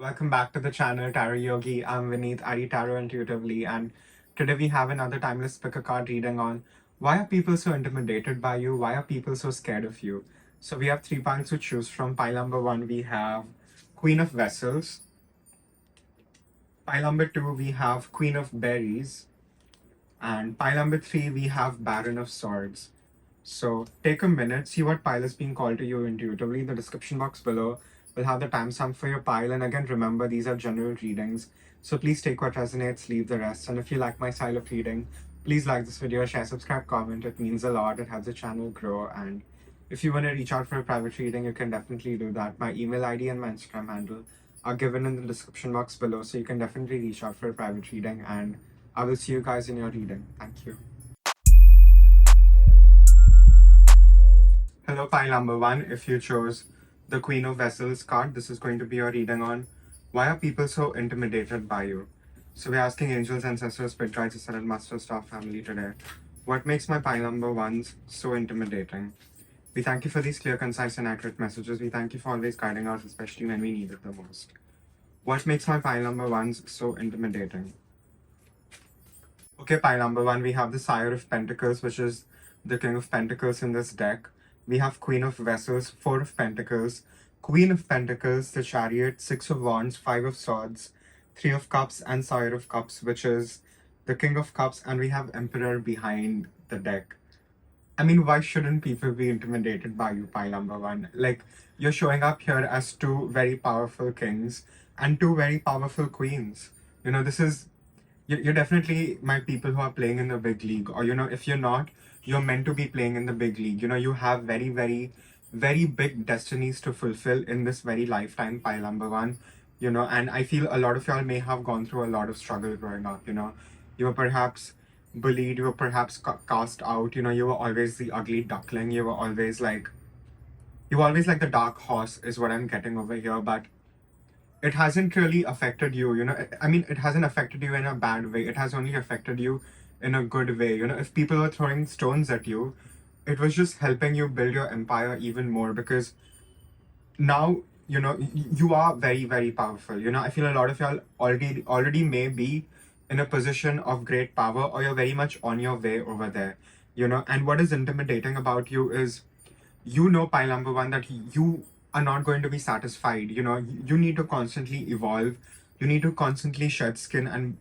welcome back to the channel Tarot Yogi. I'm Vinit, I read tarot intuitively, and today we have another timeless Pickacard reading on why are people so intimidated by you? Why are people so scared of you? So we have 3 piles to choose from. Pile number 1, we have Queen of Vessels. Pile number 2, we have Queen of Berries. And pile number 3, we have Baron of Swords. So take a minute, see what pile is being called to you intuitively. The description box below will have the timestamp for your pile. And again, remember, these are general readings. So please take what resonates, leave the rest. And if you like my style of reading, please like this video, share, subscribe, comment. It means a lot. It helps the channel grow. And if you want to reach out for a private reading, you can definitely do that. My email ID and my Instagram handle are given in the description box below. So you can definitely reach out for a private reading. And I will see you guys in your reading. Thank you. Hello, pile number 1. If you chose the Queen of Vessels card, this is going to be your reading on why are people so intimidated by you. So we're asking angels, ancestors, spirit guides, ascended masters, star family today. What makes my pile number 1s so intimidating? We thank you for these clear, concise, and accurate messages. We thank you for always guiding us, especially when we need it the most. What makes my pile number 1s so intimidating? Okay, pile number 1, we have the Sire of Pentacles, which is the King of Pentacles in this deck. We have Queen of Vessels, 4 of Pentacles, Queen of Pentacles, the Chariot, 6 of Wands, 5 of Swords, 3 of Cups, and Sire of Cups, which is the King of Cups, and we have Emperor behind the deck. I mean, why shouldn't people be intimidated by you, pile number 1? Like, you're showing up here as 2 very powerful kings and 2 very powerful queens. You know, you're definitely my people who are playing in the big league. Or, if you're not, you're meant to be playing in the big league. You have very, very, very big destinies to fulfill in this very lifetime, pile number 1. And I feel a lot of y'all may have gone through a lot of struggle growing up. You were perhaps bullied, you were perhaps cast out. You were always the ugly duckling. You were always like the dark horse is what I'm getting over here. But it hasn't really affected you. I mean, it hasn't affected you in a bad way. It has only affected you in a good way. If people were throwing stones at you, it was just helping you build your empire even more, because now, you are very, very powerful. I feel a lot of y'all already may be in a position of great power, or you're very much on your way over there. And what is intimidating about you is, pile number 1, that you are not going to be satisfied. You need to constantly evolve. You need to constantly shed skin and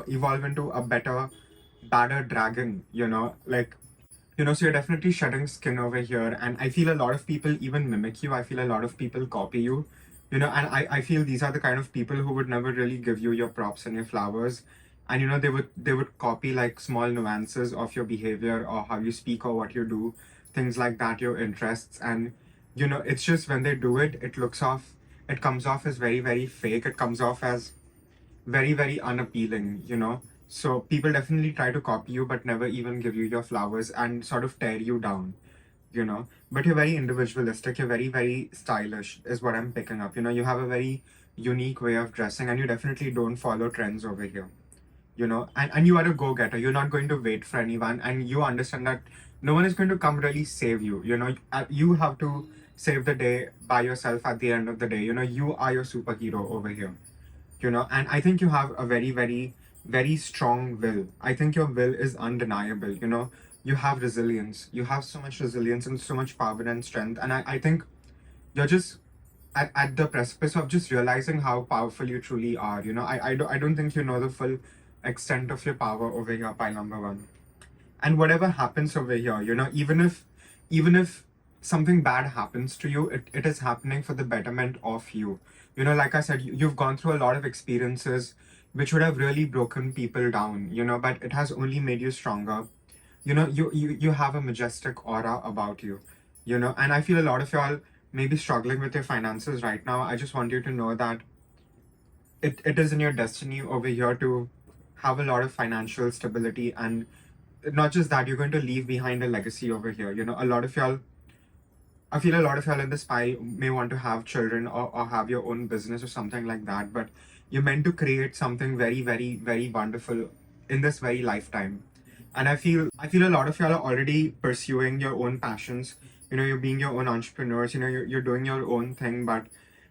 evolve into a badder dragon. So you're definitely shedding skin over here. And I feel a lot of people even mimic you. I feel a lot of people copy you. And I feel these are the kind of people who would never really give you your props and your flowers. And they would copy like small nuances of your behavior, or how you speak, or what you do, things like that, your interests. And it's just when they do it, it comes off as very, very fake. It comes off as very, very unappealing. So people definitely try to copy you, but never even give you your flowers and sort of tear you down. But you're very individualistic. You're very, very stylish is what I'm picking up. You have a very unique way of dressing, and you definitely don't follow trends over here. And you are a go-getter. You're not going to wait for anyone, and you understand that no one is going to come really save you. You have to save the day by yourself at the end of the day. You are your superhero over here. And I think you have a very, very, very strong will. I think your will is undeniable. You have resilience. You have so much resilience and so much power and strength. And I think you're just at the precipice of just realizing how powerful you truly are. I don't think you know the full extent of your power over here, pile number 1. And whatever happens over here, even if something bad happens to you, it is happening for the betterment of you. Like I said, you've gone through a lot of experiences which would have really broken people down, but it has only made you stronger. You have a majestic aura about you, and I feel a lot of y'all may be struggling with your finances right now. I just want you to know that it is in your destiny over here to have a lot of financial stability. And not just that, you're going to leave behind a legacy over here. A lot of y'all, I feel a lot of y'all in this pile may want to have children, or have your own business or something like that, but you're meant to create something very, very, very wonderful in this very lifetime. And I feel a lot of y'all are already pursuing your own passions. You're being your own entrepreneurs. You're doing your own thing, but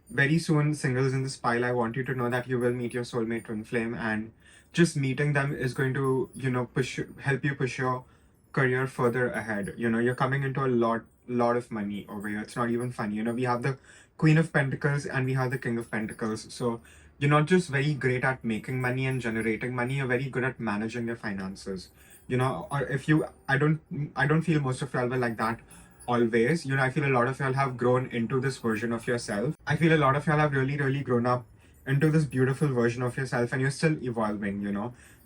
very soon, singles in this pile, I want you to know that you will meet your soulmate twin flame, and just meeting them is going to, help you push your career further ahead. You're coming into a lot of money over here. It's not even funny. We have the Queen of Pentacles and we have the King of Pentacles. So you're not just very great at making money and generating money, you're very good at managing your finances. Or if you I don't feel most of y'all were like that always. I feel a lot of y'all have grown into this version of yourself. I feel a lot of y'all have really, really grown up into this beautiful version of yourself, and you're still evolving.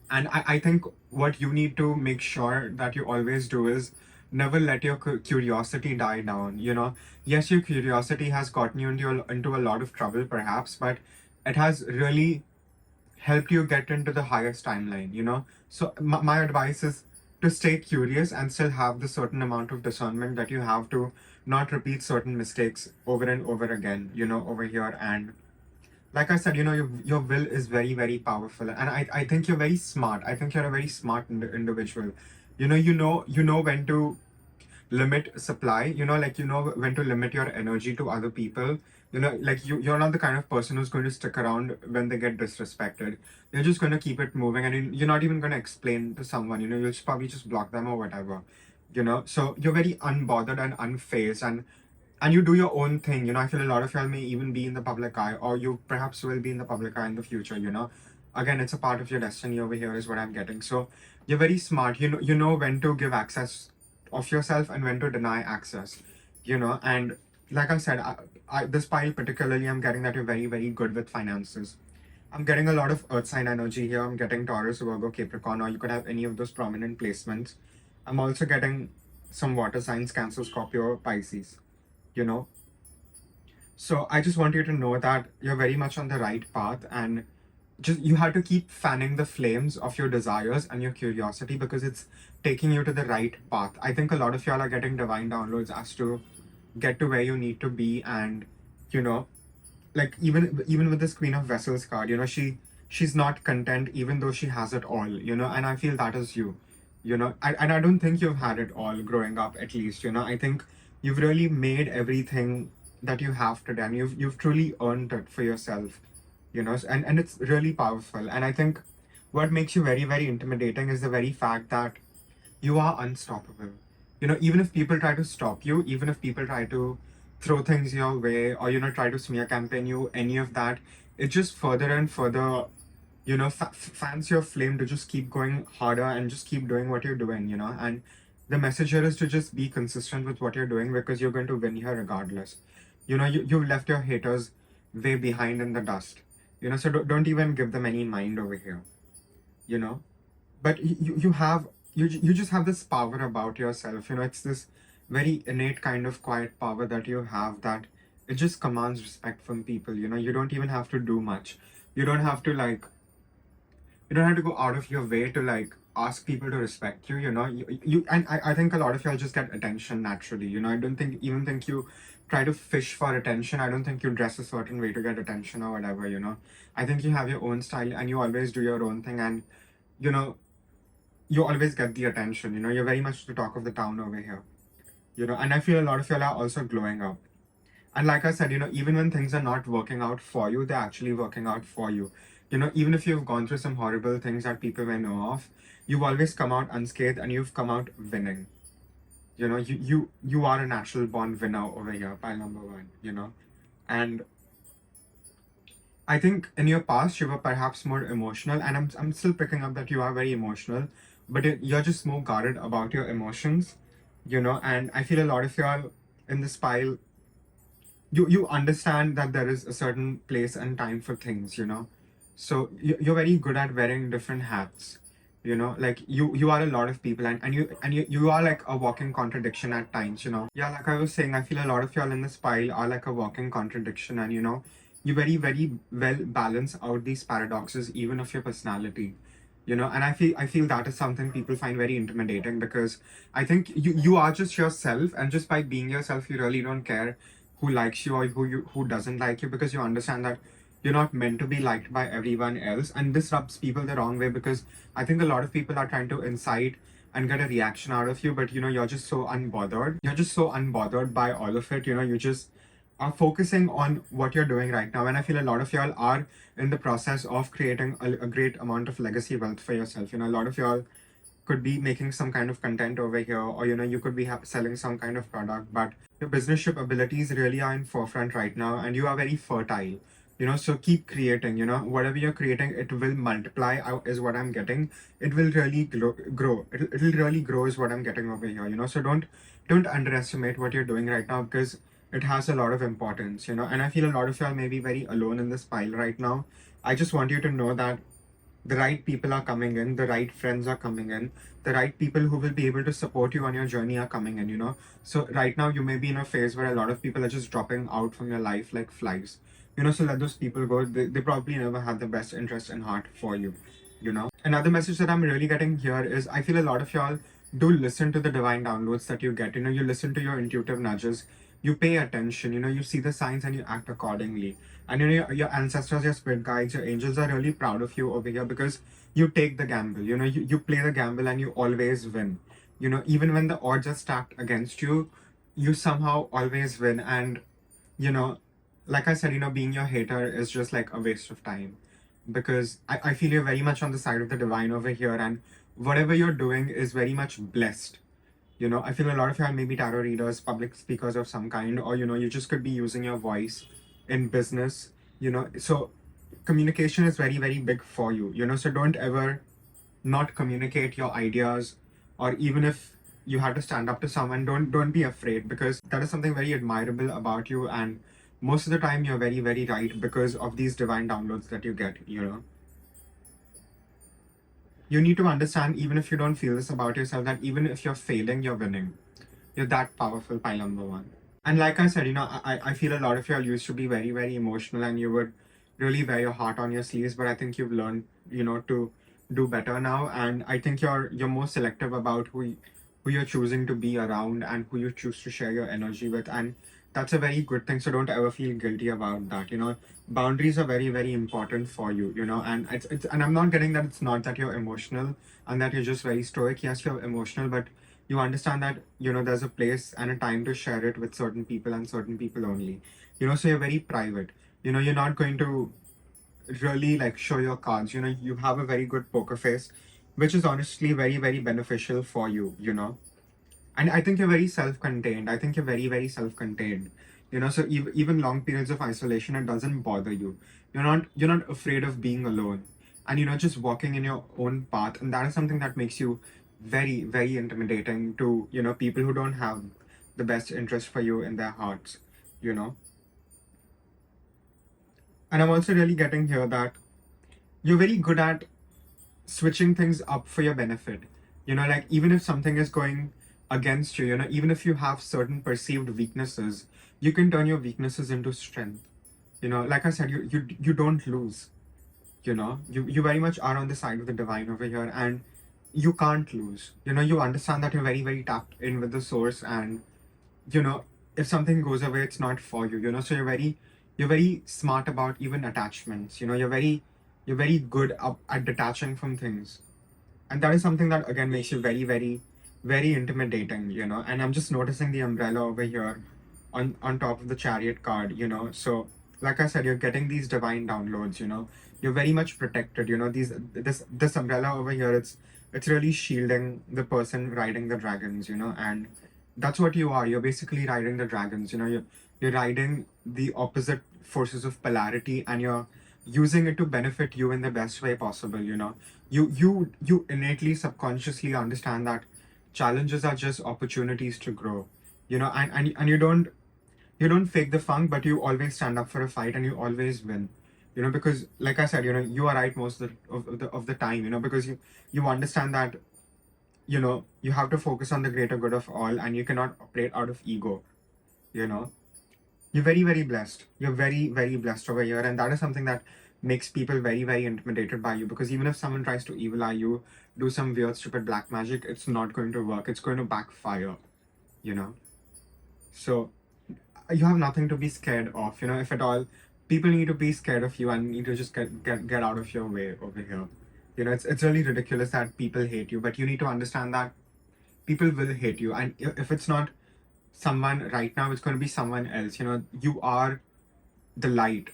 And I think what you need to make sure that you always do is never let your curiosity die down. Yes, your curiosity has gotten you into a lot of trouble perhaps, but it has really helped you get into the highest timeline. So my advice is to stay curious and still have the certain amount of discernment that you have to not repeat certain mistakes over and over again, over here. And like I said, your will is very, very powerful. And I think you're very smart. I think you're a very smart individual. You know when to limit supply, when to limit your energy to other people. You're not the kind of person who's going to stick around when they get disrespected. You're just going to keep it moving, and you're not even going to explain to someone. You'll probably just block them or whatever. So you're very unbothered and unfazed, and you do your own thing. I feel a lot of y'all may even be in the public eye, or you perhaps will be in the public eye in the future. Again, it's a part of your destiny over here is what I'm getting. So you're very smart. You know when to give access of yourself and when to deny access. And like I said, this pile particularly, I'm getting that you're very, very good with finances. I'm getting a lot of earth sign energy here. I'm getting Taurus, Virgo, Capricorn, or you could have any of those prominent placements. I'm also getting some water signs, Cancer, Scorpio, Pisces. So I just want you to know that you're very much on the right path, and just you have to keep fanning the flames of your desires and your curiosity, because it's taking you to the right path. I think a lot of y'all are getting divine downloads as to get to where you need to be. And like even with this Queen of Vessels card, she's not content even though she has it all. And I feel that is you. And I don't think you've had it all growing up, at least. I think you've really made everything that you have today, and you've truly earned it for yourself. And it's really powerful. And I think what makes you very, very intimidating is the very fact that you are unstoppable. Even if people try to stop you, even if people try to throw things your way, or try to smear campaign you, any of that, it just further and further fans your flame to just keep going harder and just keep doing what you're doing. And the message here is to just be consistent with what you're doing, because you're going to win here regardless. You've left your haters way behind in the dust. So don't even give them any mind over here. But you just have this power about yourself. It's this very innate kind of quiet power that you have, that it just commands respect from people. You don't even have to do much. You don't have to go out of your way to ask people to respect you. And I think a lot of y'all just get attention naturally. I don't think you try to fish for attention. I don't think you dress a certain way to get attention or whatever. I think you have your own style, and you always do your own thing, and you always get the attention. You're very much the talk of the town over here. And I feel a lot of y'all are also glowing up. And like I said, even when things are not working out for you, they're actually working out for you. Even if you've gone through some horrible things that people may know of, you've always come out unscathed, and you've come out winning. You are a natural born winner over here, pile number one. And I think in your past you were perhaps more emotional, and I'm still picking up that you are very emotional, but you're just more guarded about your emotions. And I feel a lot of y'all in this pile, you understand that there is a certain place and time for things. So you're very good at wearing different hats. Like you are a lot of people, and you are like a walking contradiction at times. Yeah, like I was saying, I feel a lot of y'all in this pile are like a walking contradiction, and you very, very well balance out these paradoxes even of your personality. And I feel that is something people find very intimidating, because I think you are just yourself, and just by being yourself, you really don't care who likes you or who doesn't like you, because you understand that you're not meant to be liked by everyone else. And this rubs people the wrong way, because I think a lot of people are trying to incite and get a reaction out of you, but you're just so unbothered. You're just so unbothered by all of it. You just are focusing on what you're doing right now. And I feel a lot of y'all are in the process of creating a great amount of legacy wealth for yourself. A lot of y'all could be making some kind of content over here, or you could be selling some kind of product, but your businessship abilities really are in forefront right now, and you are very fertile. So keep creating. Whatever you're creating, it will multiply is what I'm getting. It will really grow. It'll really grow is what I'm getting over here. So don't underestimate what you're doing right now, because it has a lot of importance. And I feel a lot of y'all may be very alone in this pile right now. I just want you to know that the right people are coming in, the right friends are coming in, the right people who will be able to support you on your journey are coming in. So right now you may be in a phase where a lot of people are just dropping out from your life like flies. So let those people go. They probably never had the best interest in heart for you. Another message that I'm really getting here is I feel a lot of y'all do listen to the divine downloads that you get. You listen to your intuitive nudges, you pay attention, you see the signs and you act accordingly. And your ancestors, your spirit guides, your angels are really proud of you over here, because you take the gamble. You play the gamble and you always win. Even when the odds are stacked against you, you somehow always win. And like I said, being your hater is just like a waste of time, because I feel you're very much on the side of the divine over here, and whatever you're doing is very much blessed. I feel a lot of y'all may be tarot readers, public speakers of some kind, or you just could be using your voice in business. So communication is very, very big for you. So don't ever not communicate your ideas, or even if you had to stand up to someone, don't be afraid, because that is something very admirable about you. And most of the time you're very, very right, because of these divine downloads that you get. You need to understand, even if you don't feel this about yourself, that even if you're failing, you're winning. You're that powerful, pile number one. And like I said, I feel a lot of y'all used to be very, very emotional, and you would really wear your heart on your sleeves. But I think you've learned, to do better now. And I think you're more selective about who you're choosing to be around and who you choose to share your energy with. And that's a very good thing. So don't ever feel guilty about that. Boundaries are very, very important for you. And and I'm not getting that it's not that you're emotional and that you're just very stoic. Yes, you're emotional, but you understand that there's a place and a time to share it with certain people and certain people only. So you're very private. You're not going to really like show your cards. You have a very good poker face, which is honestly very, very beneficial for you. And I think you're very self-contained. I think you're very, very self-contained. So even long periods of isolation, it doesn't bother you. You're not afraid of being alone, and just walking in your own path. And that is something that makes you very, very intimidating to people who don't have the best interest for you in their hearts. you know and I'm also really getting here that you're very good at switching things up for your benefit. Like, even if something is going against you, even if you have certain perceived weaknesses, you can turn your weaknesses into strength. Like I said, you don't lose. You very much are on the side of the divine over here, and you can't lose. You understand that you're very, very tapped in with the source, and if something goes away, it's not for you. So you're very smart about even attachments. You're very good at detaching from things, and that is something that again makes you very, very, very intimidating. And I'm just noticing the umbrella over here on top of the Chariot card. So like I said, you're getting these divine downloads. You're very much protected. This umbrella over here, it's really shielding the person riding the dragons. And that's what you are. You're basically riding the dragons. You're riding the opposite forces of polarity, and you're using it to benefit you in the best way possible. You innately, subconsciously understand that challenges are just opportunities to grow. And you don't fake the funk, but you always stand up for a fight, and you always win. Because like I said, you are right most of the time. Because you understand that you have to focus on the greater good of all, and you cannot operate out of ego. you know you're very, very blessed. You're very, very blessed over here, and that is something that makes people very, very intimidated by you, because even if someone tries to evil eye you, do some weird stupid black magic, it's not going to work. It's going to backfire. you know so you have nothing to be scared of. If at all, people need to be scared of you and need to just get out of your way over here. It's really ridiculous that people hate you, but you need to understand that people will hate you, and if it's not someone right now, it's going to be someone else. You are the light.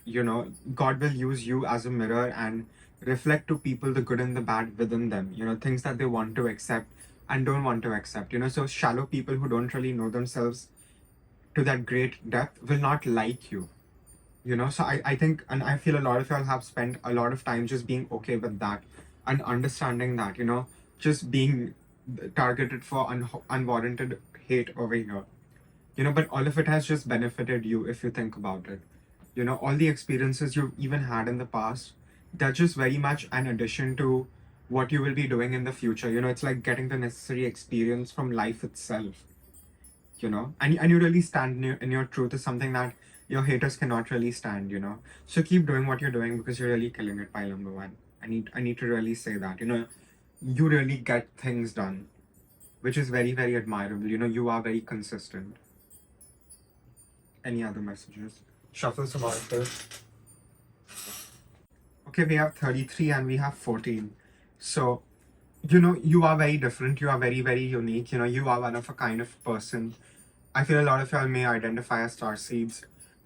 God will use you as a mirror and reflect to people the good and the bad within them, things that they want to accept and don't want to accept. So shallow people who don't really know themselves to that great depth will not like you. So I think, and I feel a lot of y'all have spent a lot of time just being okay with that and understanding that, just being targeted for unwarranted hate over here. But all of it has just benefited you if you think about it. All the experiences you've even had in the past, they're just very much an addition to what you will be doing in the future. It's like getting the necessary experience from life itself. And you really stand in your truth is something that your haters cannot really stand. So keep doing what you're doing because you're really killing it, pile number one. I need to really say that. You really get things done, which is very, very admirable. You are very consistent. Any other messages? Shuffle some oracles. Okay, we have 33 and we have 14. So, you are very different. You are very, very unique. You are one of a kind of person. I feel a lot of y'all may identify as starseeds.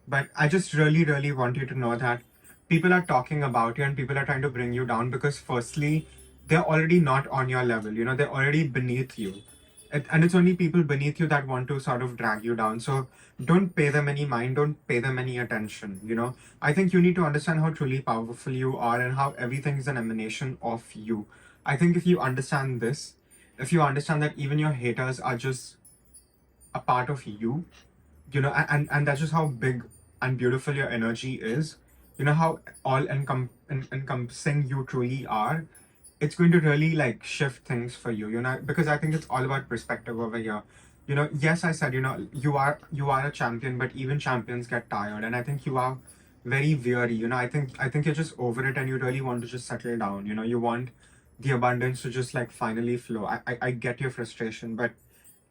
But I just really, really want you to know that people are talking about you and people are trying to bring you down because, firstly, they're already not on your level. They're already beneath you. And it's only people beneath you that want to sort of drag you down. So don't pay them any mind, don't pay them any attention. I think you need to understand how truly powerful you are and how everything is an emanation of you. I think if you understand this, if you understand that even your haters are just a part of you, and that's just how big and beautiful your energy is, how all encompassing you truly are, it's going to really like shift things for you, because I think it's all about perspective over here. Yes, I said, you are a champion, but even champions get tired, and I think you are very weary. I think you're just over it and you really want to just settle down. You want the abundance to just like finally flow. I get your frustration, but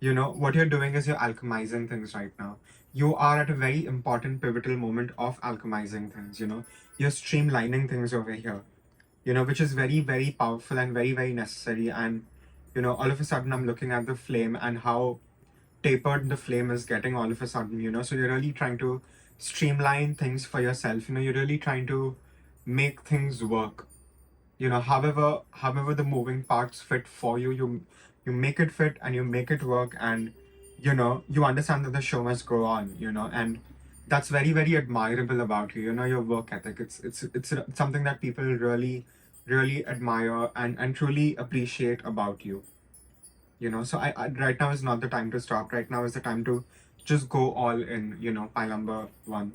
what you're doing is you're alchemizing things right now. You are at a very important pivotal moment of alchemizing things. You're streamlining things over here, which is very, very powerful and very, very necessary. And, all of a sudden I'm looking at the flame and how tapered the flame is getting all of a sudden, so you're really trying to streamline things for yourself. You're really trying to make things work. However the moving parts fit for you, you make it fit and you make it work, and you understand that the show must go on, and that's very, very admirable about you. Your work ethic. It's something that people really, really admire and truly appreciate about you. So I right now is not the time to stop. Right now is the time to just go all in. Pile number one.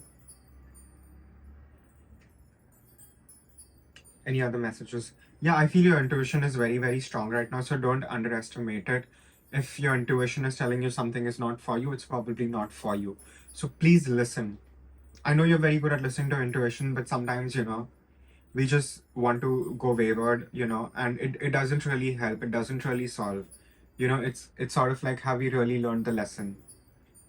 Any other messages? Yeah, I feel your intuition is very, very strong right now, so don't underestimate it. If your intuition is telling you something is not for you, it's probably not for you. So please listen. I know you're very good at listening to intuition, but sometimes, we just want to go wayward, and it doesn't really help. It doesn't really solve. It's sort of like, have you really learned the lesson?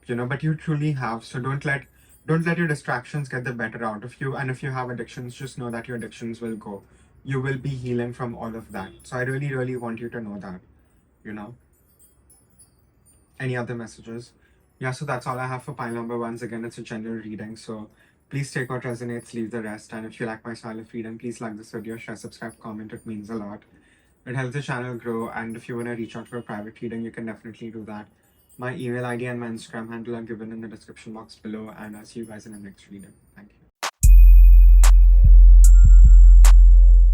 But you truly have. So don't let your distractions get the better out of you. And if you have addictions, just know that your addictions will go. You will be healing from all of that. So I really, really want you to know that. Any other messages? Yeah, so that's all I have for pile number. Once again, it's a general reading. So please take what resonates, leave the rest. And if you like my style of reading, please like this video, share, subscribe, comment. It means a lot. It helps the channel grow. And if you want to reach out for a private reading, you can definitely do that. My email ID and my Instagram handle are given in the description box below. And I'll see you guys in the next reading. Thank you.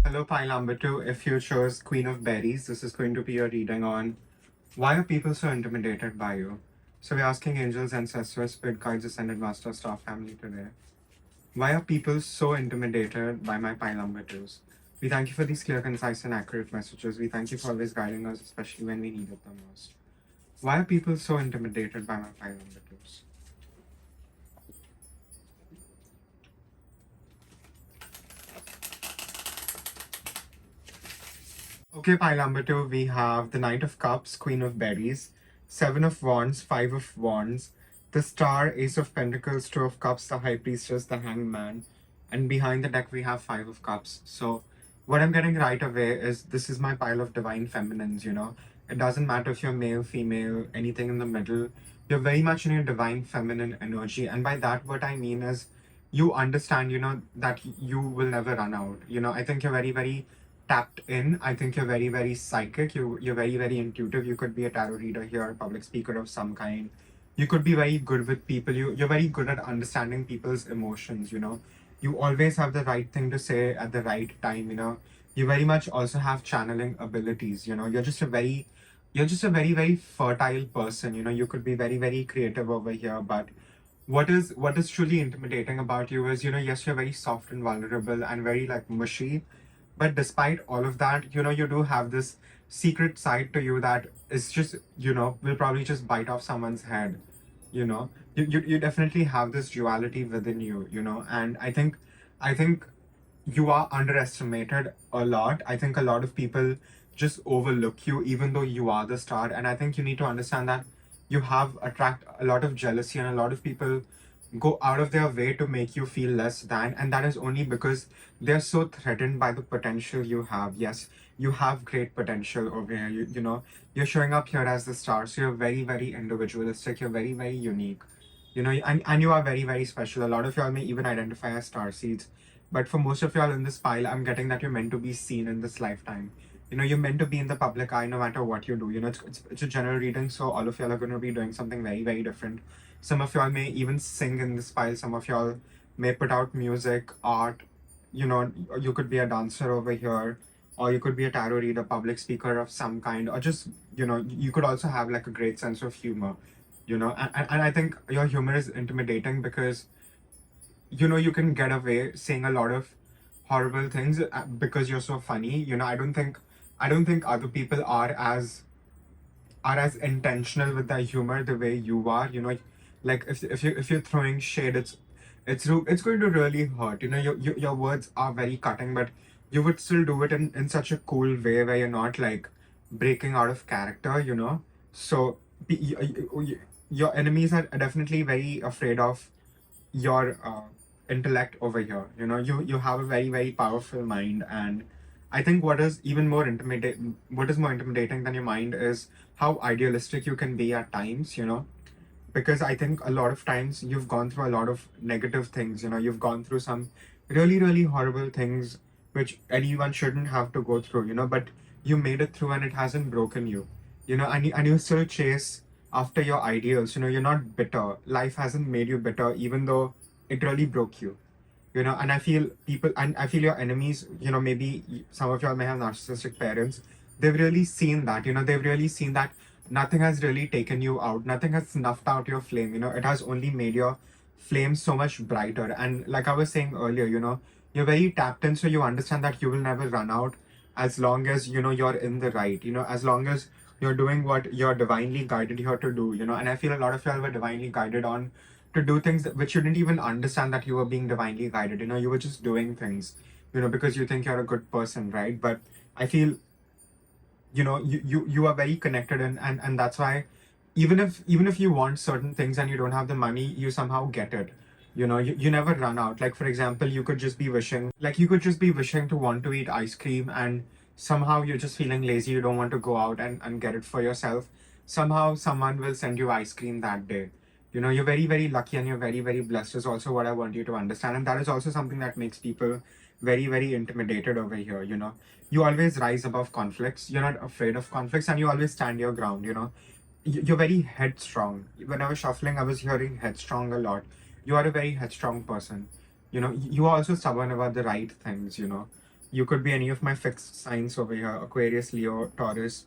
Hello, pile number 2. If you chose Queen of Berries, this is going to be a reading on why are people so intimidated by you? So we're asking angels, ancestors, spirit guides, ascended master, star family today. Why are people so intimidated by my pile number 2s? We thank you for these clear, concise, and accurate messages. We thank you for always guiding us, especially when we need it the most. Why are people so intimidated by my pile number 2s? Okay, pile number 2, we have the Knight of Cups, Queen of Berries, 7 of Wands, 5 of Wands, the Star, Ace of Pentacles, 2 of Cups, the High Priestess, the Hanged Man, and behind the deck we have 5 of Cups. So what I'm getting right away is this is my pile of divine feminines, It doesn't matter if you're male, female, anything in the middle. You're very much in your divine feminine energy. And by that, what I mean is you understand, that you will never run out. I think you're very, very tapped in. I think you're very, very psychic. You're very, very intuitive. You could be a tarot reader here, a public speaker of some kind. You could be very good with people. You're very good at understanding people's emotions. You always have the right thing to say at the right time. You very much also have channeling abilities. You're just a very, very fertile person. You could be very, very creative over here. But what is truly intimidating about you is, yes, you're very soft and vulnerable and very like mushy. But despite all of that, you do have this secret side to you that is just, will probably just bite off someone's head. You definitely have this duality within you. And I think you are underestimated a lot. I think a lot of people just overlook you, even though you are the star. And I think you need to understand that you have attract a lot of jealousy, and a lot of people go out of their way to make you feel less than. And that is only because they're so threatened by the potential you have. Yes, you have great potential over here. You're showing up here as the star. So you're very, very individualistic. You're very, very unique. And you are very, very special. A lot of y'all may even identify as star seeds. But for most of y'all in this pile, I'm getting that you're meant to be seen in this lifetime. You're meant to be in the public eye no matter what you do. It's a general reading, so all of y'all are going to be doing something very, very different. Some of y'all may even sing in this pile. Some of y'all may put out music, art. You could be a dancer over here, or you could be a tarot reader, public speaker of some kind, or just, you could also have like a great sense of humor. And I think your humor is intimidating because you can get away saying a lot of horrible things because you're so funny. I don't think other people are as intentional with their humor the way you are. Like if you're throwing shade, it's going to really hurt. Your words are very cutting, but you would still do it in such a cool way where you're not like breaking out of character. So your enemies are definitely very afraid of your intellect over here. You have a very, very powerful mind. And I think what is more intimidating than your mind is how idealistic you can be at times. Because I think a lot of times you've gone through a lot of negative things. You've gone through some really, really horrible things which anyone shouldn't have to go through. But you made it through and it hasn't broken you. And you still chase after your ideals. You're not bitter. Life hasn't made you bitter, even though it really broke you. And I feel your enemies, maybe some of y'all may have narcissistic parents. They've really seen that. They've really seen that nothing has really taken you out. Nothing has snuffed out your flame. It has only made your flame so much brighter. And like I was saying earlier, you're very tapped in, so you understand that you will never run out as long as, you're in the right, as long as you're doing what you're divinely guided here to do. And I feel a lot of y'all were divinely guided on to do things which you didn't even understand that you were being divinely guided. You were just doing things, because you think you're a good person, right? But I feel, you are very connected, and that's why even if you want certain things and you don't have the money, you somehow get it. You never run out. Like, for example, you could just be wishing to want to eat ice cream, and somehow you're just feeling lazy, you don't want to go out and get it for yourself. Somehow someone will send you ice cream that day. You're very, very lucky and you're very, very blessed is also what I want you to understand. And that is also something that makes people very, very intimidated over here. You always rise above conflicts. You're not afraid of conflicts, and you always stand your ground. You're very headstrong. When I was shuffling, I was hearing headstrong a lot. You are a very headstrong person. You are also stubborn about the right things. You could be any of my fixed signs over here: Aquarius, Leo, Taurus,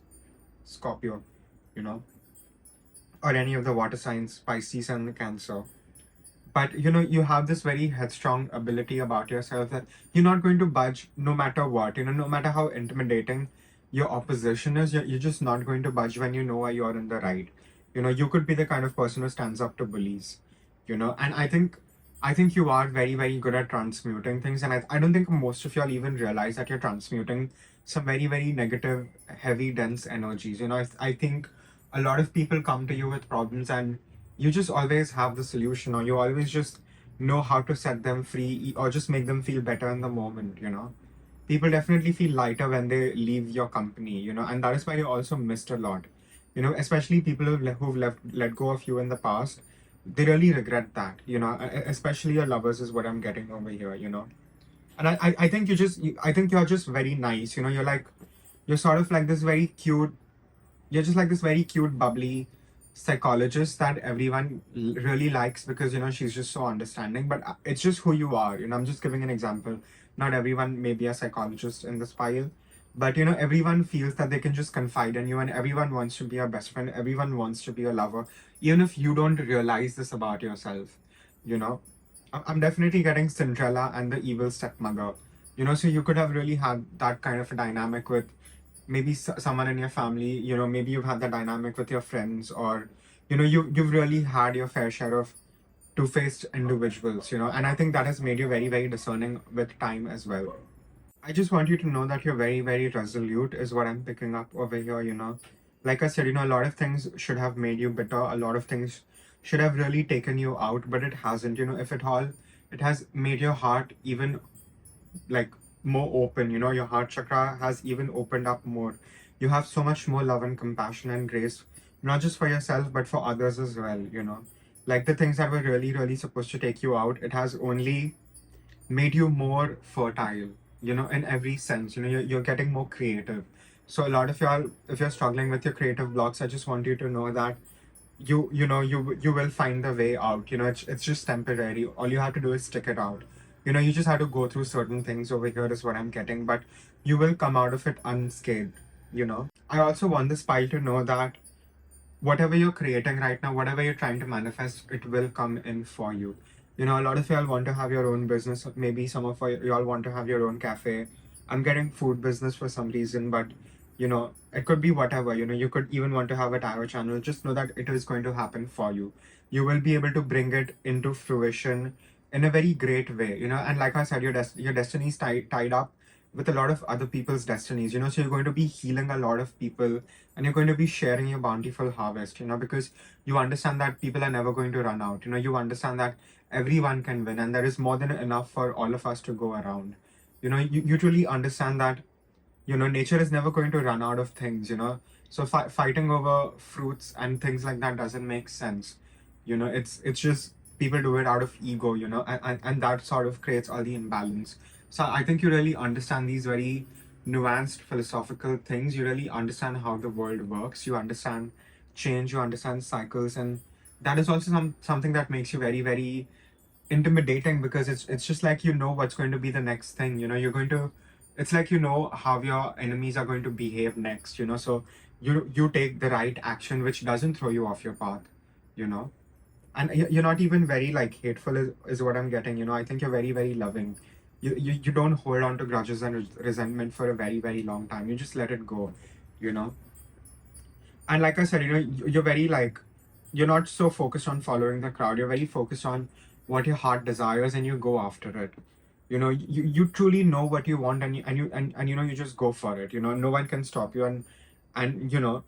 Scorpio, you know, or any of the water signs, Pisces and Cancer. But you have this very headstrong ability about yourself that you're not going to budge no matter what. No matter how intimidating your opposition is, you're just not going to budge when you know why you're in the right. You could be the kind of person who stands up to bullies. And I think you are very, very good at transmuting things. And I don't think most of y'all even realize that you're transmuting some very, very negative, heavy, dense energies. I think a lot of people come to you with problems, and you just always have the solution, or you always just know how to set them free, or just make them feel better in the moment. People definitely feel lighter when they leave your company, and that is why you also missed a lot. You know, especially people who've let go of you in the past, they really regret that. You know, especially your lovers is what I'm getting over here. You know, and I think I think you're just very nice. You know, you're sort of like this very cute. You're just like this very cute, bubbly psychologist that everyone really likes because, you know, she's just so understanding. But it's just who you are. You know, I'm just giving an example. Not everyone may be a psychologist in this pile, but, you know, everyone feels that they can just confide in you, and everyone wants to be your best friend. Everyone wants to be your lover, even if you don't realize this about yourself. You know, I'm definitely getting Cinderella and the evil stepmother. You know, so you could have really had that kind of a dynamic with maybe someone in your family. You know, maybe you've had the dynamic with your friends, or, you know, you've really had your fair share of two-faced individuals. You know, and I think that has made you very, very discerning with time as well. I just want you to know that you're very, very resolute is what I'm picking up over here. You know, like I said, you know, a lot of things should have made you bitter. A lot of things should have really taken you out, but it hasn't. You know, if at all, it has made your heart even like more open. You know, your heart chakra has even opened up more. You have so much more love and compassion and grace, not just for yourself but for others as well. You know, like the things that were really, really supposed to take you out, it has only made you more fertile. You know, in every sense. You know, you're getting more creative. So a lot of y'all, if you're struggling with your creative blocks, I just want you to know that you will find the way out. You know, it's just temporary. All you have to do is stick it out. You know, you just have to go through certain things over here is what I'm getting, but you will come out of it unscathed. You know, I also want this pile to know that whatever you're creating right now, whatever you're trying to manifest, it will come in for you. You know, a lot of y'all want to have your own business. Maybe some of y'all want to have your own cafe. I'm getting food business for some reason, but, you know, it could be whatever. You know, you could even want to have a tarot channel. Just know that it is going to happen for you. You will be able to bring it into fruition in a very great way. You know, and like I said, your destiny is tied up with a lot of other people's destinies. You know, so you're going to be healing a lot of people, and you're going to be sharing your bountiful harvest. You know, because you understand that people are never going to run out. You know, you understand that everyone can win, and there is more than enough for all of us to go around. You know, you truly understand that, you know, nature is never going to run out of things. You know, so fighting over fruits and things like that doesn't make sense. You know, it's just people do it out of ego. You know, and that sort of creates all the imbalance. So I think you really understand these very nuanced philosophical things. You really understand how the world works. You understand change. You understand cycles, and that is also something that makes you very, very intimidating, because it's just like, you know, what's going to be the next thing. You know, you're going to, it's like, you know, how your enemies are going to behave next. You know, so you take the right action which doesn't throw you off your path. You know, and you're not even very like hateful is what I'm getting. You know, I think you're very, very loving. You don't hold on to grudges and resentment for a very, very long time. You just let it go. You know, and like I said, you know, you're very like, you're not so focused on following the crowd. You're very focused on what your heart desires, and you go after it. You know, you truly know what you want, and you know, you just go for it. You know, no one can stop you, and you know,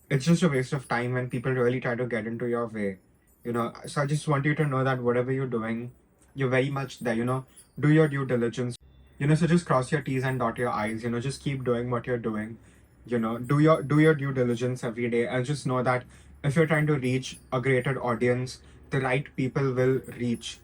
it's just a waste of time when people really try to get into your way. You know, so I just want you to know that whatever you're doing, you're very much there. You know, do your due diligence. You know, so just cross your T's and dot your I's. You know, just keep doing what you're doing. You know, do your due diligence every day, and just know that if you're trying to reach a greater audience, the right people will reach,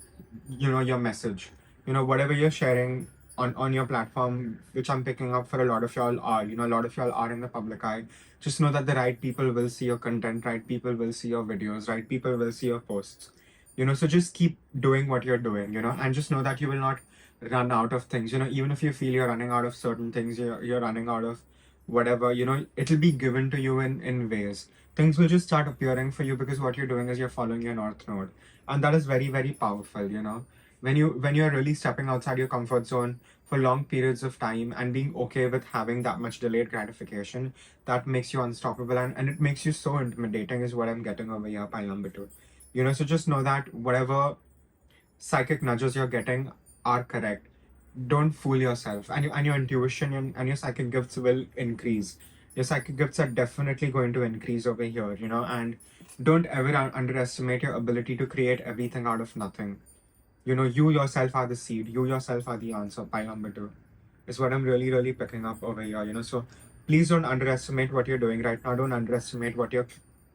you know, your message. You know, whatever you're sharing on your platform, which I'm picking up for a lot of y'all are, you know, a lot of y'all are in the public eye. Just know that the right people will see your content, right people will see your videos, right people will see your posts. You know, so just keep doing what you're doing. You know, and just know that you will not run out of things. You know, even if you feel you're running out of certain things, you're running out of whatever, you know, it'll be given to you in ways. Things will just start appearing for you, because what you're doing is you're following your north node, and that is very, very powerful. You know, when you're really stepping outside your comfort zone for long periods of time and being okay with having that much delayed gratification, that makes you unstoppable, and it makes you so intimidating is what I'm getting over here, pile number two. You know, so just know that whatever psychic nudges you're getting are correct. Don't fool yourself, and your intuition and your psychic gifts will increase. Your psychic gifts are definitely going to increase over here. You know, and don't ever underestimate your ability to create everything out of nothing. You know, you yourself are the seed. You yourself are the answer. Pile number two is what I'm really, really picking up over here. You know, so please don't underestimate what you're doing right now. Don't underestimate what you're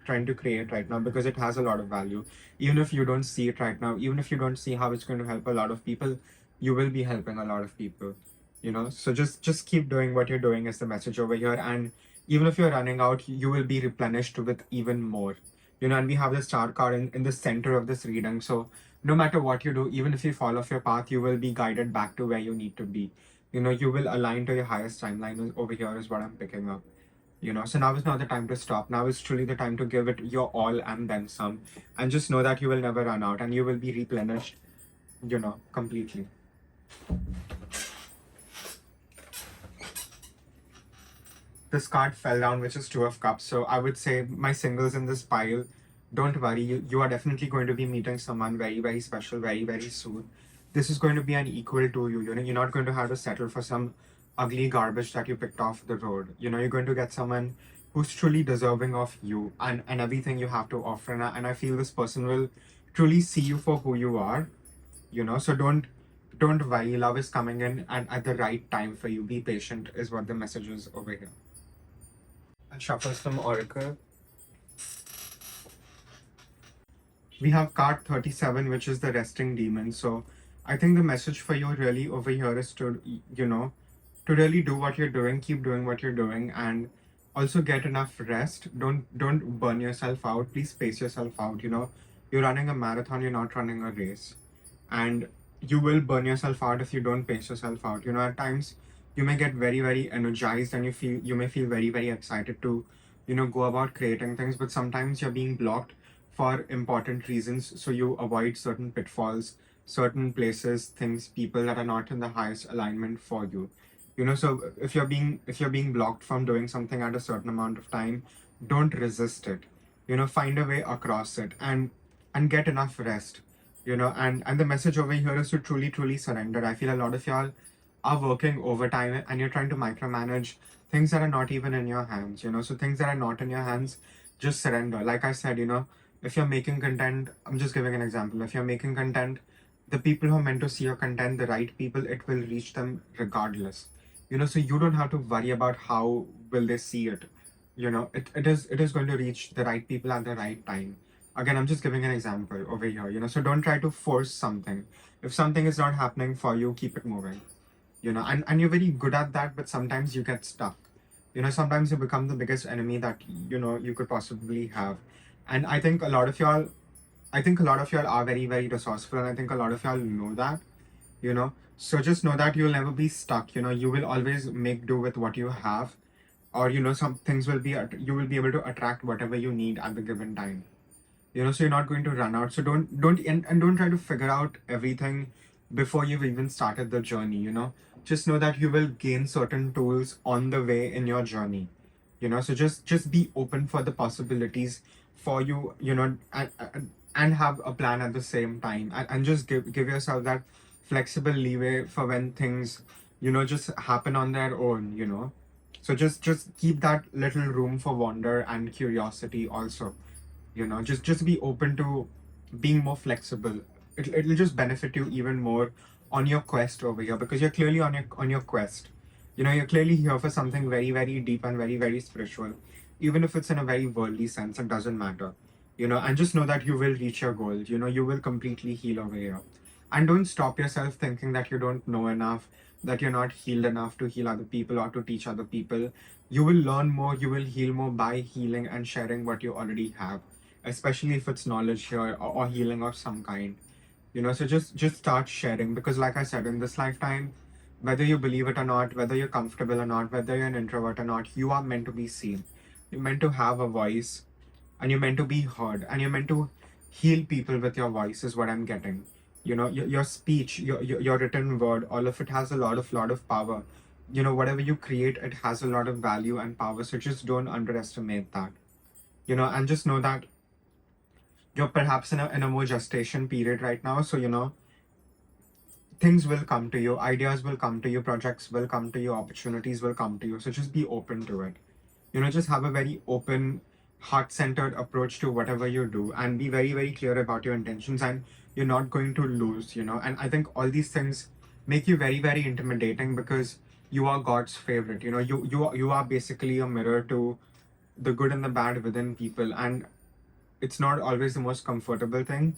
trying to create right now, because it has a lot of value. Even if you don't see it right now, even if you don't see how it's going to help a lot of people, you will be helping a lot of people. So just keep doing what you're doing is the message over here. And even if you're running out, you will be replenished with even more. And we have the star card in the center of this reading. So no matter what you do, even if you fall off your path, you will be guided back to where you need to be. You will align to your highest timeline over here is what I'm picking up. So now is not the time to stop. Now is truly the time to give it your all and then some. And just know that you will never run out and you will be replenished, completely. This card fell down, which is Two of Cups. So I would say my singles in this pile, don't worry. You are definitely going to be meeting someone very, very special very, very soon. This is going to be an equal to you. You're not going to have to settle for some ugly garbage that you picked off the road. You're going to get someone who's truly deserving of you and everything you have to offer. And I feel this person will truly see you for who you are. So don't worry. Love is coming in and at the right time for you. Be patient is what the message is over here. I'll shuffle some oracle. We have card 37, which is the resting demon. So I think the message for you really over here is to really do what you're doing, keep doing what you're doing, and also get enough rest. Don't burn yourself out. Please space yourself out. You're running a marathon, you're not running a race. And you will burn yourself out if you don't pace yourself out. At times you may get very, very energized and you may feel very, very excited to, go about creating things, but sometimes you're being blocked for important reasons. So you avoid certain pitfalls, certain places, things, people that are not in the highest alignment for you. So if you're being blocked from doing something at a certain amount of time, don't resist it. Find a way across it and get enough rest. And the message over here is to truly, truly surrender. I feel a lot of y'all are working overtime and you're trying to micromanage things that are not even in your hands. So things that are not in your hands, just surrender. Like I said, if you're making content, I'm just giving an example. If you're making content, the people who are meant to see your content, the right people, it will reach them regardless. So you don't have to worry about how will they see it. It is going to reach the right people at the right time. Again, I'm just giving an example over here. So don't try to force something. If something is not happening for you, keep it moving. And you're very good at that, but sometimes you get stuck. Sometimes you become the biggest enemy that you could possibly have. And I think a lot of y'all are very, very resourceful, and I think a lot of y'all know that. So just know that you'll never be stuck. You will always make do with what you have, or some things will be you will be able to attract whatever you need at the given time. So you're not going to run out. So don't try to figure out everything before you've even started the journey. Just know that you will gain certain tools on the way in your journey. So just be open for the possibilities for you. And have a plan at the same time, and just give yourself that flexible leeway for when things just happen on their own. So just keep that little room for wonder and curiosity also. Just be open to being more flexible. It'll just benefit you even more on your quest over here, because you're clearly on your quest. You're clearly here for something very, very deep and very, very spiritual. Even if it's in a very worldly sense, it doesn't matter. And just know that you will reach your goals. You will completely heal over here. And don't stop yourself thinking that you don't know enough, that you're not healed enough to heal other people or to teach other people. You will learn more, you will heal more by healing and sharing what you already have, especially if it's knowledge here or healing of some kind. So just start sharing, because like I said, in this lifetime, whether you believe it or not, whether you're comfortable or not, whether you're an introvert or not, you are meant to be seen. You're meant to have a voice, and you're meant to be heard, and you're meant to heal people with your voice is what I'm getting. Your speech, your written word, all of it has a lot of power. Whatever you create, it has a lot of value and power. So just don't underestimate that. And just know that you're perhaps in a more gestation period right now. So things will come to you, ideas will come to you, projects will come to you, opportunities will come to you. So just be open to it. Just have a very open, heart-centered approach to whatever you do, and be very, very clear about your intentions, and you're not going to lose. And I think all these things make you very, very intimidating, because you are God's favorite. You are basically a mirror to the good and the bad within people, and it's not always the most comfortable thing,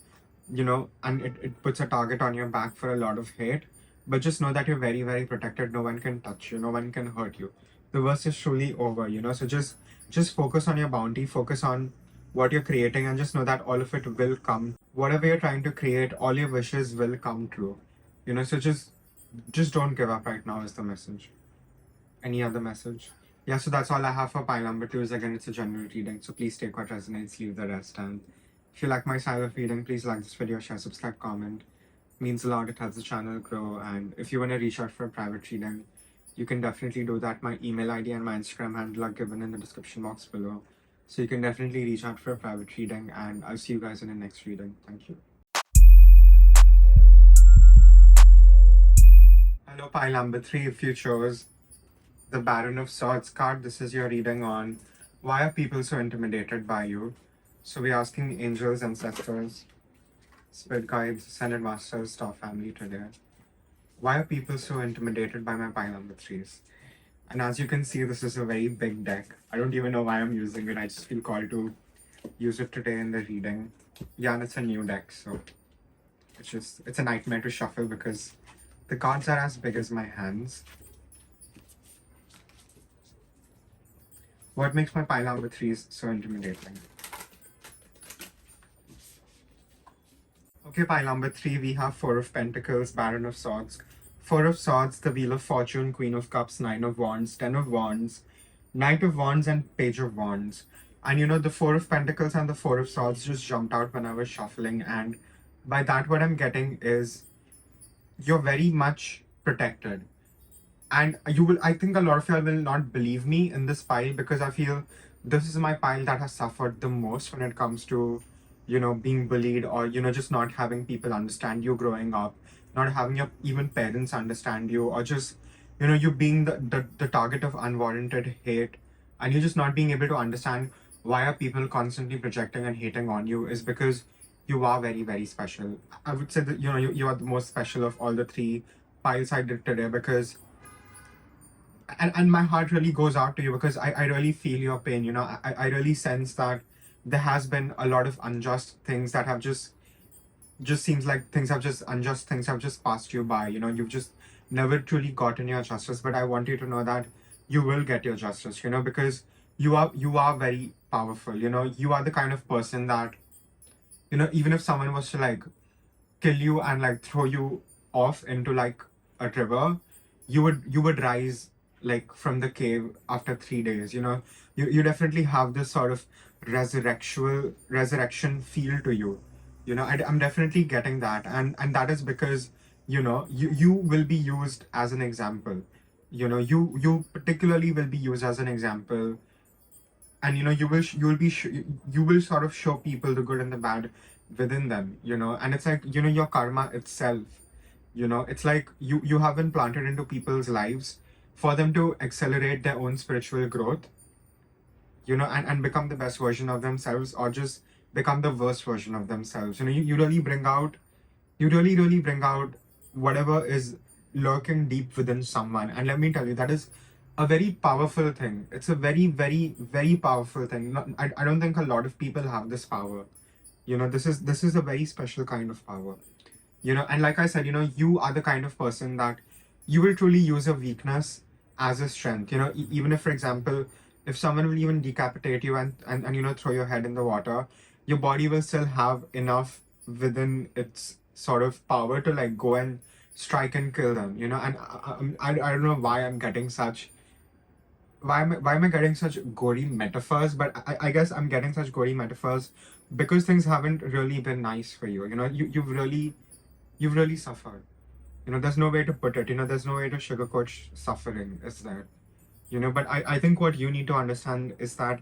and it puts a target on your back for a lot of hate. But just know that you're very, very protected. No one can touch you, no one can hurt you. The worst is truly over, so just focus on your bounty, focus on what you're creating, and just know that all of it will come. Whatever you're trying to create, all your wishes will come true. So just don't give up right now is the message. Any other message? Yeah, so that's all I have for pile number 2. Is again, it's a general reading, so please take what resonates, leave the rest. And if you like my style of reading, please like this video, share, subscribe, comment. It means a lot, it helps the channel grow. And if you want to reach out for a private reading, you can definitely do that. My email ID and my Instagram handle are given in the description box below. So you can definitely reach out for a private reading, and I'll see you guys in the next reading. Thank you. Hello, pile number 3. If you chose the Baron of Swords card, this is your reading on why are people so intimidated by you. So we're asking angels, ancestors, spirit guides, ascended masters, star family today, why are people so intimidated by my pile number 3s? And as you can see, this is a very big deck. I don't even know why I'm using it. I just feel called to use it today in the reading. Yeah, and it's a new deck, so it's a nightmare to shuffle because the cards are as big as my hands. What makes my pile number 3s so intimidating? Okay, pile number 3, we have 4 of Pentacles, Baron of Swords, 4 of Swords, the Wheel of Fortune, Queen of Cups, 9 of Wands, 10 of Wands, Knight of Wands, and Page of Wands. And the 4 of Pentacles and the 4 of Swords just jumped out when I was shuffling, and by that what I'm getting is you're very much protected. And I think a lot of y'all will not believe me in this pile because I feel this is my pile that has suffered the most when it comes to, being bullied or, just not having people understand you growing up, not having your even parents understand you, or just, you being the target of unwarranted hate, and you just not being able to understand why are people constantly projecting and hating on you is because you are very, very special. I would say that, you are the most special of all the 3 piles I did today because and my heart really goes out to you because I really feel your pain. I really sense that there has been a lot of unjust things that have just seems like unjust things have just passed you by. You've just never truly gotten your justice, but I want you to know that you will get your justice, because you are very powerful. You are the kind of person that, even if someone was to like kill you and like throw you off into like a river, you would rise like from the cave after 3 days. You definitely have this sort of resurrection feel to you. I'm definitely getting that, and that is because you will be used as an example. You particularly will be used as an example, and you will sort of show people the good and the bad within them. And it's like your karma itself. It's like you have been planted into people's lives for them to accelerate their own spiritual growth, and become the best version of themselves, or just become the worst version of themselves. You really bring out whatever is lurking deep within someone. And let me tell you, that is a very powerful thing. It's a very, very, very powerful thing. I don't think a lot of people have this power. This is a very special kind of power. And like I said, you are the kind of person that you will truly use a weakness as a strength. Even if, for example, if someone will even decapitate you and throw your head in the water, your body will still have enough within its sort of power to like go and strike and kill them. And I don't know why I'm getting such why am I getting such gory metaphors, but I guess I'm getting such gory metaphors because things haven't really been nice for you. You've really suffered. There's no way to put it. There's no way to sugarcoat suffering, is there? But I think what you need to understand is that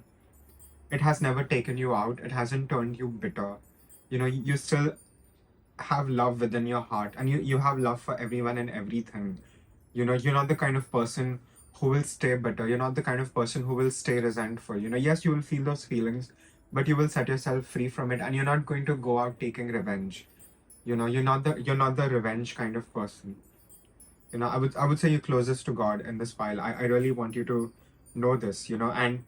it has never taken you out. It hasn't turned you bitter. You still have love within your heart, and you have love for everyone and everything. You're not the kind of person who will stay bitter. You're not the kind of person who will stay resentful. Yes, you will feel those feelings, but you will set yourself free from it, and you're not going to go out taking revenge. You're not the revenge kind of person. You know, I would say you're closest to God in this file. I really want you to know this, you know, and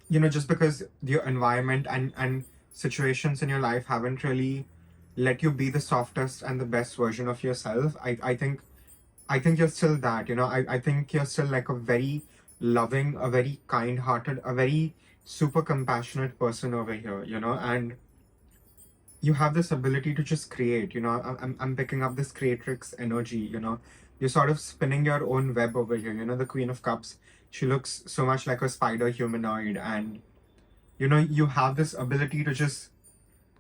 you know, just because your environment and situations in your life haven't really let you be the softest and the best version of yourself, I think you're still that, you know. I think you're still like a very loving, a very kind-hearted, a very super compassionate person over here, you know, and you have this ability to just create, you know. I'm picking up this creatrix energy, you know. You're sort of spinning your own web over here, you know. The Queen of Cups, she looks so much like a spider humanoid, and you know, you have this ability to just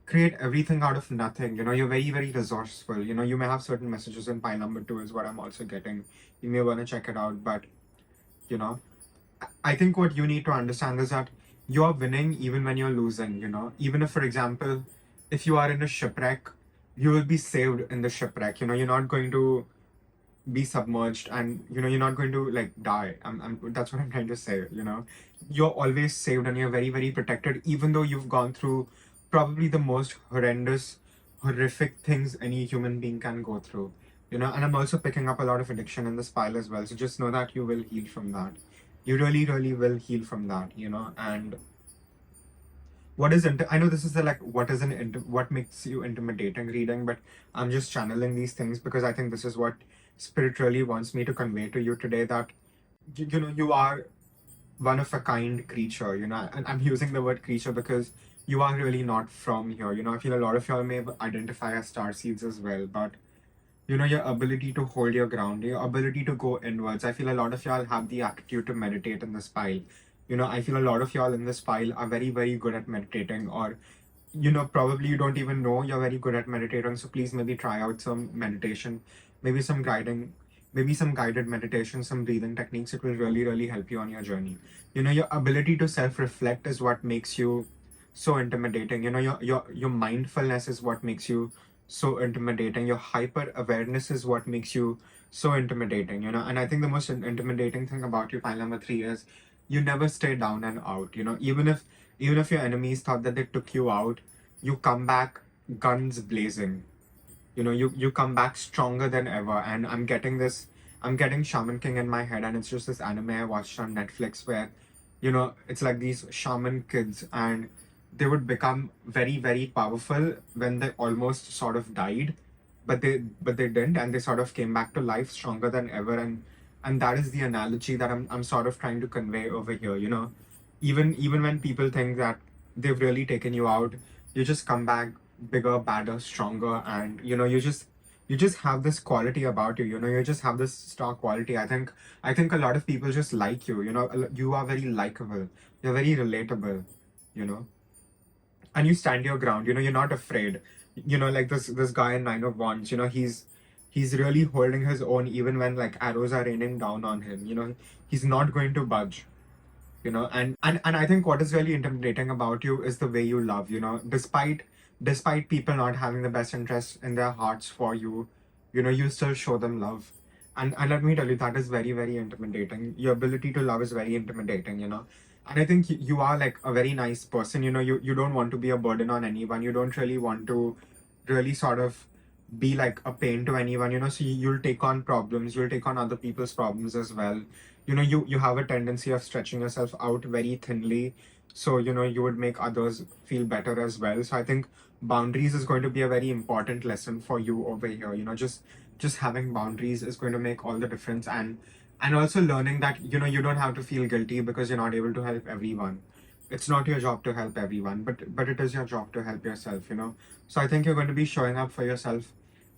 create everything out of nothing. You know, you're very, very resourceful. You know, you may have certain messages in pile number 2 is what I'm also getting. You may want to check it out, but you know, I think what you need to understand is that you're winning even when you're losing, you know. Even if, for example, if you are in a shipwreck, you will be saved in the shipwreck. You know, you're not going to be submerged, and you know, you're not going to like die. That's what I'm trying to say, you know. You're always saved and you're very, very protected, even though you've gone through probably the most horrendous, horrific things any human being can go through. You know, and I'm also picking up a lot of addiction in this pile as well. So just know that you will heal from that. You really, really will heal from that, you know. And I know this is the like what makes you intimidating reading, but I'm just channeling these things because I think this is what spirit really wants me to convey to you today, that you know, you are one of a kind creature, you know. And I'm using the word creature because you are really not from here, you know. I feel a lot of y'all may identify as star seeds as well, but you know, your ability to hold your ground, your ability to go inwards. I feel a lot of y'all have the aptitude to meditate in this pile. You know, I feel a lot of y'all in this pile are very, very good at meditating, or you know, probably you don't even know you're very good at meditating. So please maybe try out some meditation, maybe some guiding, maybe some guided meditation, some breathing techniques. It will really, really help you on your journey. You know, your ability to self-reflect is what makes you so intimidating. You know, your mindfulness is what makes you so intimidating. Your hyper awareness is what makes you so intimidating, you know. And I think the most intimidating thing about you, file number 3, is you never stay down and out, you know. Even if your enemies thought that they took you out, you come back guns blazing. You know, you come back stronger than ever. And I'm getting Shaman King in my head, and it's just this anime I watched on Netflix where, you know, it's like these shaman kids, and they would become very, very powerful when they almost sort of died, but they didn't, and they sort of came back to life stronger than ever. And that is the analogy that I'm sort of trying to convey over here, you know. Even when people think that they've really taken you out, you just come back bigger, badder, stronger. And you know, you just have this quality about you, you know. You just have this star quality. I think a lot of people just like you, you know. You are very likable, you're very relatable, you know. And you stand your ground, you know. You're not afraid, you know. Like this guy in Nine of Wands, you know, he's really holding his own even when like arrows are raining down on him, you know. He's not going to budge, you know. And I think what is really intimidating about you is the way you love, you know. Despite people not having the best interest in their hearts for you, you know, you still show them love. And let me tell you, that is very, very intimidating. Your ability to love is very intimidating, you know. And I think you are like a very nice person, you know. You don't want to be a burden on anyone. You don't really want to really sort of be like a pain to anyone, you know. So you'll take on problems, you'll take on other people's problems as well. You know, you have a tendency of stretching yourself out very thinly, so you know, you would make others feel better as well. So I think boundaries is going to be a very important lesson for you over here, you know. Just having boundaries is going to make all the difference. And also learning that, you know, you don't have to feel guilty because you're not able to help everyone. It's not your job to help everyone, but it is your job to help yourself, you know. So I think you're going to be showing up for yourself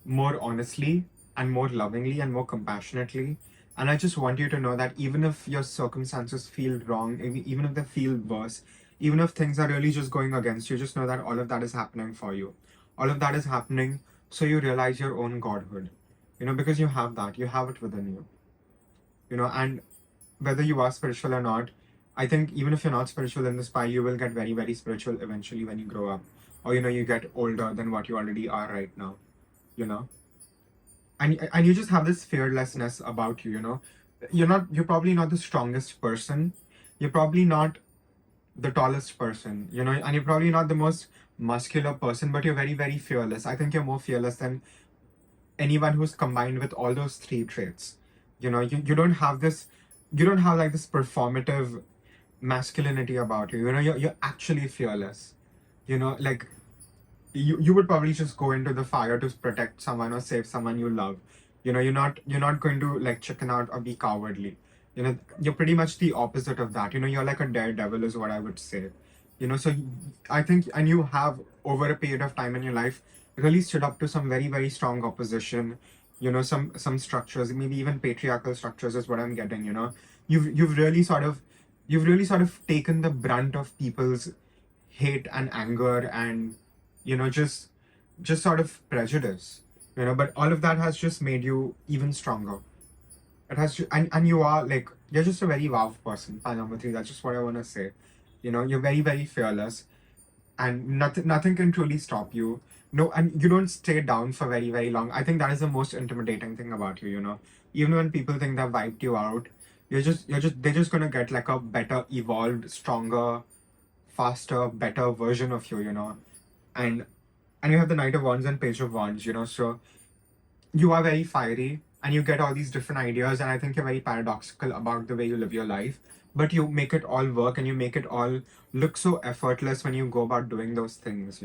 more honestly and more lovingly and more compassionately. And I just want you to know that even if your circumstances feel wrong, even if they feel worse, even if things are really just going against you, just know that all of that is happening for you. All of that is happening so you realize your own godhood, you know, because you have that, you have it within you, you know. And whether you are spiritual or not, I think even if you're not spiritual in this pile, you will get very, very spiritual eventually when you grow up, or you know, you get older than what you already are right now, you know. And you just have this fearlessness about you, you know. You're probably not the strongest person, you're probably not the tallest person, you know, and you're probably not the most muscular person, but you're very, very fearless. I think you're more fearless than anyone who's combined with all those three traits. You don't have this, you don't have like this performative masculinity about you. You're actually fearless. Like you would probably just go into the fire to protect someone or save someone you love. You're not going to like chicken out or be cowardly. You're pretty much the opposite of that. You're like a daredevil is what I would say. So I think, and you have over a period of time in your life really stood up to some very, very strong opposition. Some structures, maybe even patriarchal structures is what I'm getting. You've really sort of taken the brunt of people's hate and anger and just sort of prejudice. But all of that has just made you even stronger. It has and you are like, you're just a very wow person. Pile number 3, that's just what I want to say. You're very, very fearless, and nothing can truly stop you. No, and you don't stay down for very, very long. I think that is the most intimidating thing about you. Even when people think they've wiped you out, they're just gonna get like a better, evolved, stronger, faster, better version of you. And you have the Knight of Wands and Page of Wands. So you are very fiery and you get all these different ideas, and I think you're very paradoxical about the way you live your life, but you make it all work and you make it all look so effortless when you go about doing those things.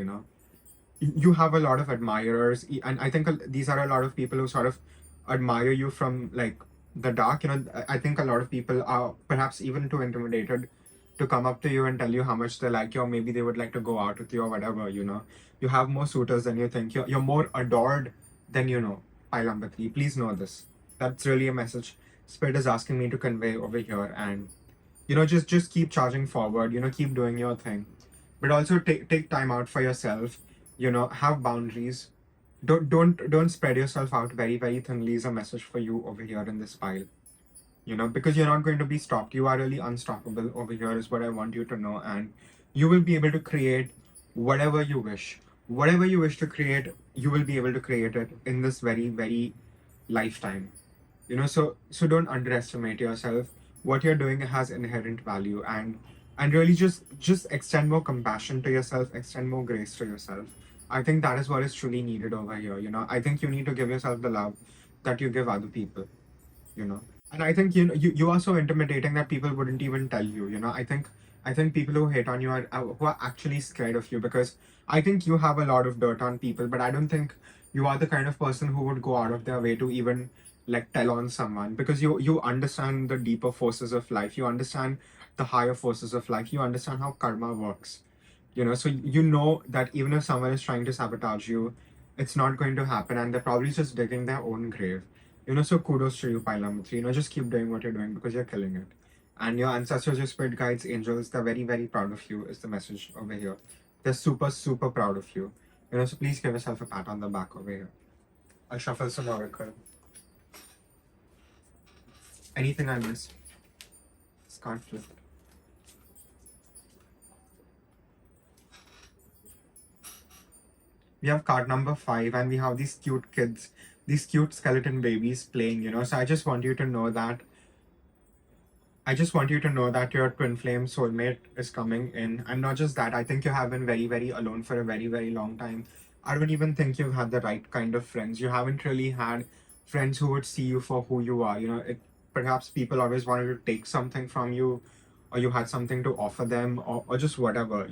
You have a lot of admirers, and I think these are a lot of people who sort of admire you from like the dark. I think a lot of people are perhaps even too intimidated to come up to you and tell you how much they like you, or maybe they would like to go out with you or whatever. You have more suitors than you think. You're more adored than Pile number 3, please know this. That's really a message Spirit is asking me to convey over here. And just keep charging forward. Keep doing your thing, but also take time out for yourself. Have boundaries. Don't spread yourself out very, very thinly is a message for you over here in this pile. Because you're not going to be stopped. You are really unstoppable over here is what I want you to know. And you will be able to create whatever you wish. Whatever you wish to create, you will be able to create it in this very, very lifetime. So don't underestimate yourself. What you're doing has inherent value, and really just extend more compassion to yourself, extend more grace to yourself. I think that is what is truly needed over here. I think you need to give yourself the love that you give other people. And I think you are so intimidating that people wouldn't even tell you. I think people who hate on you are who are actually scared of you, because I think you have a lot of dirt on people, but I don't think you are the kind of person who would go out of their way to even like tell on someone, because you understand the deeper forces of life. You understand the higher forces of life. You understand how karma works. So that even if someone is trying to sabotage you, it's not going to happen, and they're probably just digging their own grave. So kudos to you, Pile number 3. Just keep doing what you're doing because you're killing it. And your ancestors, your spirit guides, angels, they're very, very proud of you is the message over here. They're super, super proud of you. So please give yourself a pat on the back over here. I'll shuffle some oracle. Anything I missed? It's conflict. We have card number 5, and we have these cute kids, these cute skeleton babies playing. So I just want you to know that your twin flame soulmate is coming in. And not just that, I think you have been very, very alone for a very, very long time. I don't even think you've had the right kind of friends. You haven't really had friends who would see you for who you are. Perhaps people always wanted to take something from you, or you had something to offer them, or just whatever.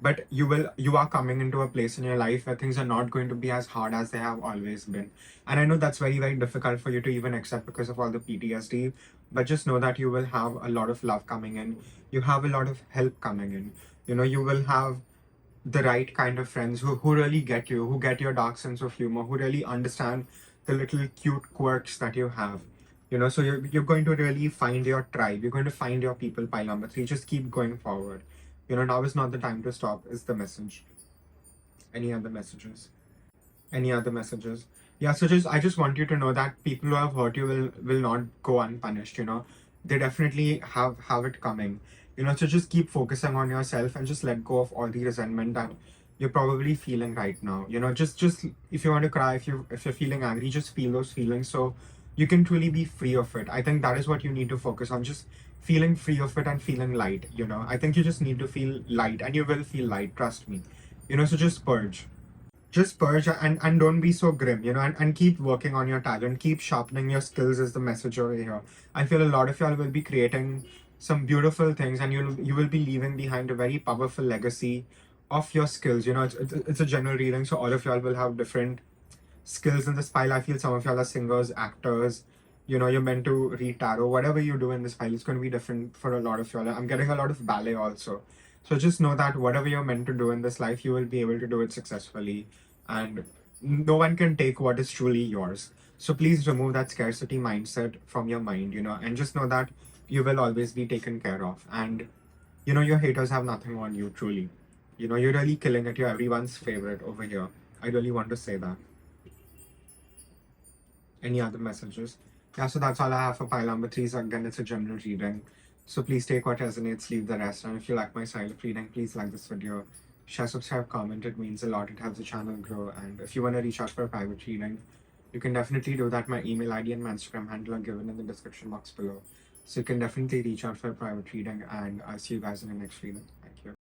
But you are coming into a place in your life where things are not going to be as hard as they have always been. And I know that's very, very difficult for you to even accept because of all the PTSD, but just know that you will have a lot of love coming in. You have a lot of help coming in. You will have the right kind of friends who really get you, who get your dark sense of humor, who really understand the little cute quirks that you have. So you're going to really find your tribe. You're going to find your people, Pile number 3. Just keep going forward. Now is not the time to stop, is the message. Any other messages? Yeah, so I just want you to know that people who have hurt you will not go unpunished. They definitely have it coming. So just keep focusing on yourself and just let go of all the resentment that you're probably feeling right now. Just if you want to cry, if you're feeling angry, just feel those feelings so you can truly be free of it. I think that is what you need to focus on, just feeling free of it and feeling light. I think you just need to feel light, and you will feel light, trust me. So just purge. just purge and don't be so grim, and keep working on your talent, keep sharpening your skills is the message over here. I feel a lot of y'all will be creating some beautiful things, and you will be leaving behind a very powerful legacy of your skills. It's a general reading, so all of y'all will have different skills in this pile. I feel some of y'all are singers, actors. You're meant to read tarot. Whatever you do in this pile, it's going to be different for a lot of y'all. I'm getting a lot of ballet also. So just know that whatever you're meant to do in this life, you will be able to do it successfully. And no one can take what is truly yours. So please remove that scarcity mindset from your mind, and just know that you will always be taken care of. And, your haters have nothing on you, truly. You're really killing it. You're everyone's favorite over here. I really want to say that. Any other messages? Yeah, so that's all I have for pile number 3. So again, it's a general reading. So please take what resonates, leave the rest. And if you like my style of reading, please like this video. Share, subscribe, comment. It means a lot. It helps the channel grow. And if you want to reach out for a private reading, you can definitely do that. My email ID and my Instagram handle are given in the description box below. So you can definitely reach out for a private reading. And I'll see you guys in the next reading.